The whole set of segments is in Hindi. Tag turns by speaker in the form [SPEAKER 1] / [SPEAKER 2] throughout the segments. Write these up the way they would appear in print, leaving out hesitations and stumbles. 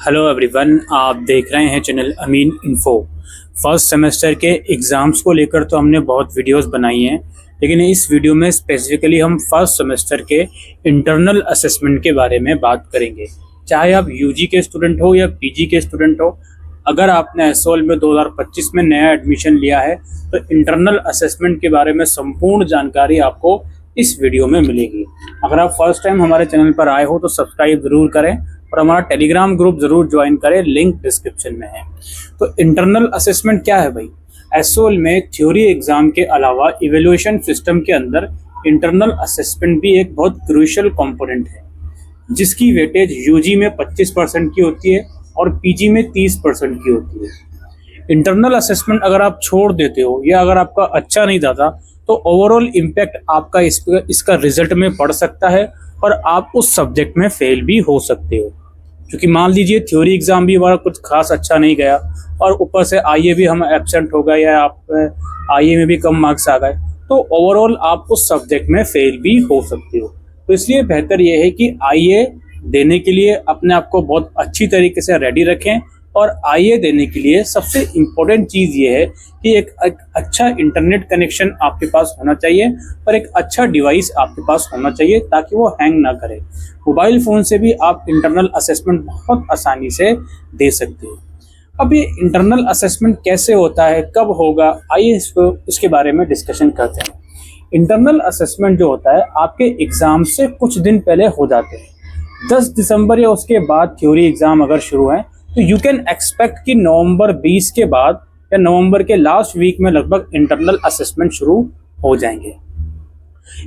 [SPEAKER 1] हेलो एवरीवन, आप देख रहे हैं चैनल अमीन इन्फो। फर्स्ट सेमेस्टर के एग्ज़ाम्स को लेकर तो हमने बहुत वीडियोस बनाई हैं, लेकिन इस वीडियो में स्पेसिफिकली हम फर्स्ट सेमेस्टर के इंटरनल असेसमेंट के बारे में बात करेंगे। चाहे आप यूजी के स्टूडेंट हो या पीजी के स्टूडेंट हो, अगर आपने एसओएल में 2025 में नया एडमिशन लिया है तो इंटरनल असेसमेंट के बारे में संपूर्ण जानकारी आपको इस वीडियो में मिलेगी। अगर आप फर्स्ट टाइम हमारे चैनल पर आए हो तो सब्सक्राइब ज़रूर करें और हमारा टेलीग्राम ग्रुप ज़रूर ज्वाइन करें, लिंक डिस्क्रिप्शन में है। तो इंटरनल असेसमेंट क्या है भाई? एसओएल में थ्योरी एग्जाम के अलावा इवेल्युएशन सिस्टम के अंदर इंटरनल असेसमेंट भी एक बहुत क्रूशियल कंपोनेंट है, जिसकी वेटेज यूजी में 25% की होती है और पीजी में 30% की होती है। इंटरनल असेसमेंट अगर आप छोड़ देते हो या अगर आपका अच्छा नहीं जाता तो ओवरऑल इम्पैक्ट आपका इसका रिजल्ट में पड़ सकता है और आप उस सब्जेक्ट में फेल भी हो सकते हो। क्योंकि मान लीजिए थ्योरी एग्जाम भी हमारा कुछ खास अच्छा नहीं गया और ऊपर से आईए भी हम एब्सेंट हो गए या आप आईए में भी कम मार्क्स आ गए, तो ओवरऑल आप उस सब्जेक्ट में फेल भी हो सकते हो। तो इसलिए बेहतर यह है कि आईए देने के लिए अपने आप को बहुत अच्छी तरीके से रेडी रखें। और आईए देने के लिए सबसे इम्पोर्टेंट चीज़ ये है कि एक अच्छा इंटरनेट कनेक्शन आपके पास होना चाहिए और एक अच्छा डिवाइस आपके पास होना चाहिए ताकि वो हैंग ना करे। मोबाइल फ़ोन से भी आप इंटरनल असेसमेंट बहुत आसानी से दे सकते हो। अब ये इंटरनल असेसमेंट कैसे होता है, कब होगा, आइए इसके बारे में डिस्कशन करते हैं। इंटरनल असेसमेंट जो होता है आपके एग्ज़ाम से कुछ दिन पहले हो जाते हैं। 10 दिसंबर या उसके बाद थ्योरी एग्ज़ाम अगर शुरू है तो यू कैन एक्सपेक्ट कि नवंबर 20 के बाद या नवंबर के लास्ट वीक में लगभग इंटरनल असेसमेंट शुरू हो जाएंगे।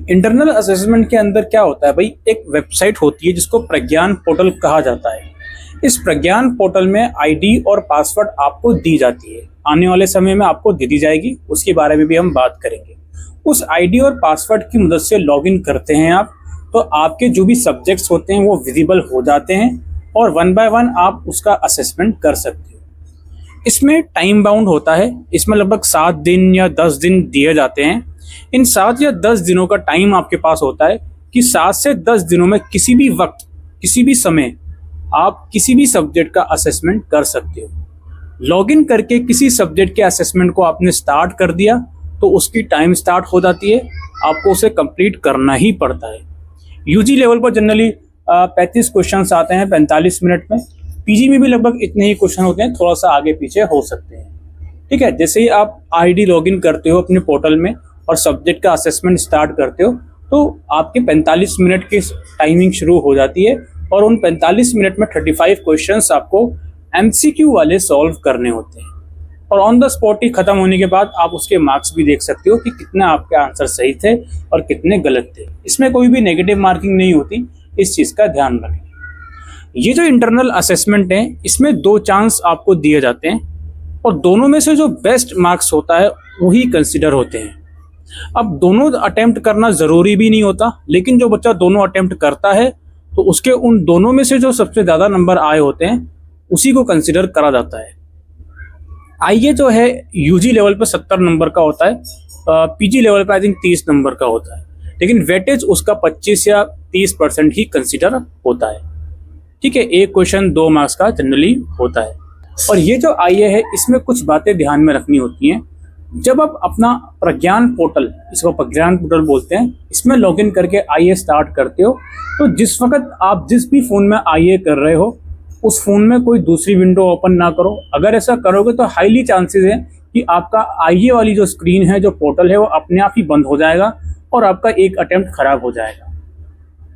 [SPEAKER 1] इंटरनल असेसमेंट के अंदर क्या होता है भाई, एक वेबसाइट होती है जिसको प्रज्ञान पोर्टल कहा जाता है। इस प्रज्ञान पोर्टल में आईडी और पासवर्ड आपको दी जाती है, आने वाले समय में आपको दे दी जाएगी, उसके बारे में भी हम बात करेंगे। उस आईडी और पासवर्ड की मदद से लॉगिन करते हैं आप, तो आपके जो भी सब्जेक्ट्स होते हैं वो विजिबल हो जाते हैं और 1 बाय 1 आप उसका असेसमेंट कर सकते हो। इसमें टाइम बाउंड होता है, इसमें लगभग 7 दिन या 10 दिन दिए जाते हैं। इन 7 या 10 दिनों का टाइम आपके पास होता है कि 7 से 10 दिनों में किसी भी वक्त, किसी भी समय आप किसी भी सब्जेक्ट का असेसमेंट कर सकते हो। लॉगिन करके किसी सब्जेक्ट के असेसमेंट को आपने स्टार्ट कर दिया तो उसकी टाइम स्टार्ट हो जाती है, आपको उसे कंप्लीट करना ही पड़ता है। यूजी लेवल पर जनरली 35 क्वेश्चंस आते हैं 45 मिनट में। पीजी में भी लगभग इतने ही क्वेश्चन होते हैं, थोड़ा सा आगे पीछे हो सकते हैं। ठीक है, जैसे ही आप आईडी लॉगिन करते हो अपने पोर्टल में और सब्जेक्ट का असेसमेंट स्टार्ट करते हो तो आपके 45 मिनट की टाइमिंग शुरू हो जाती है और उन 45 मिनट में 35 क्वेश्चंस आपको एमसीक्यू वाले सॉल्व करने होते हैं। और ऑन द स्पॉट ही खत्म होने के बाद आप उसके मार्क्स भी देख सकते हो कि कितने आपके आंसर सही थे और कितने गलत थे। इसमें कोई भी नेगेटिव मार्किंग नहीं होती, इस चीज़ का ध्यान रखें। ये जो इंटरनल असेसमेंट है इसमें 2 चांस आपको दिए जाते हैं और दोनों में से जो बेस्ट मार्क्स होता है वही कंसिडर होते हैं। अब दोनों अटेम्प्ट करना ज़रूरी भी नहीं होता, लेकिन जो बच्चा दोनों अटेम्प्ट करता है तो उसके उन दोनों में से जो सबसे ज़्यादा नंबर आए होते हैं उसी को कंसिडर करा जाता है। आईए जो है यूजी लेवल पर 70 नंबर का होता है, पीजी लेवल पर आई थिंक 30 नंबर का होता है, लेकिन वेटेज उसका 25 या 30% ही कंसिडर होता है। ठीक है, एक क्वेश्चन 2 मार्क्स का जनरली होता है। और ये जो आईए है इसमें कुछ बातें ध्यान में रखनी होती हैं। जब आप अपना प्रज्ञान पोर्टल, इसको प्रज्ञान पोर्टल बोलते हैं, इसमें लॉगिन करके आईए स्टार्ट करते हो तो जिस वक्त आप जिस भी फ़ोन में आईए कर रहे हो उस फ़ोन में कोई दूसरी विंडो ओपन ना करो। अगर ऐसा करोगे तो हाईली चांसेस है कि आपका आईए वाली जो स्क्रीन है, जो पोर्टल है, वो अपने आप ही बंद हो जाएगा और आपका एक अटेम्प्ट खराब हो जाएगा।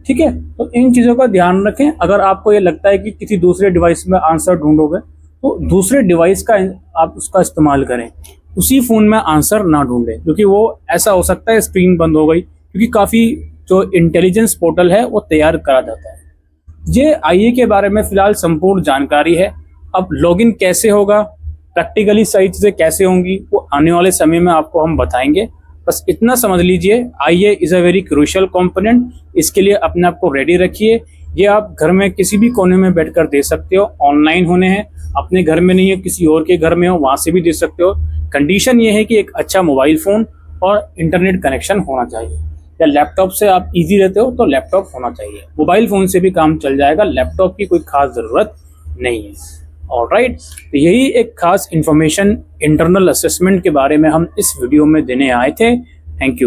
[SPEAKER 1] ठीक है, तो इन चीज़ों का ध्यान रखें। अगर आपको ये लगता है कि किसी दूसरे डिवाइस में आंसर ढूंढोगे तो दूसरे डिवाइस का आप उसका इस्तेमाल करें, उसी फ़ोन में आंसर ना ढूंढें, क्योंकि वो ऐसा हो सकता है स्क्रीन बंद हो गई, क्योंकि काफ़ी जो इंटेलिजेंस पोर्टल है वो तैयार करा जाता है। ये आईए के बारे में फ़िलहाल संपूर्ण जानकारी है। अब लॉगिन कैसे होगा, प्रैक्टिकली सही चीज़ें कैसे होंगी, वो आने वाले समय में आपको हम बताएंगे। बस इतना समझ लीजिए, आईए is a very crucial component. इसके लिए अपने आप को रेडी रखिए। ये आप घर में किसी भी कोने में बैठकर दे सकते हो, ऑनलाइन होने हैं, अपने घर में नहीं है किसी और के घर में हो वहाँ से भी दे सकते हो। कंडीशन ये है कि एक अच्छा मोबाइल फ़ोन और इंटरनेट कनेक्शन होना चाहिए, या लैपटॉप से आप इजी रहते हो तो लैपटॉप होना चाहिए। मोबाइल फ़ोन से भी काम चल जाएगा, लैपटॉप की कोई खास ज़रूरत नहीं है। ऑलराइट, तो यही एक खास इंफॉर्मेशन इंटरनल असेसमेंट के बारे में हम इस वीडियो में देने आए थे। Thank you.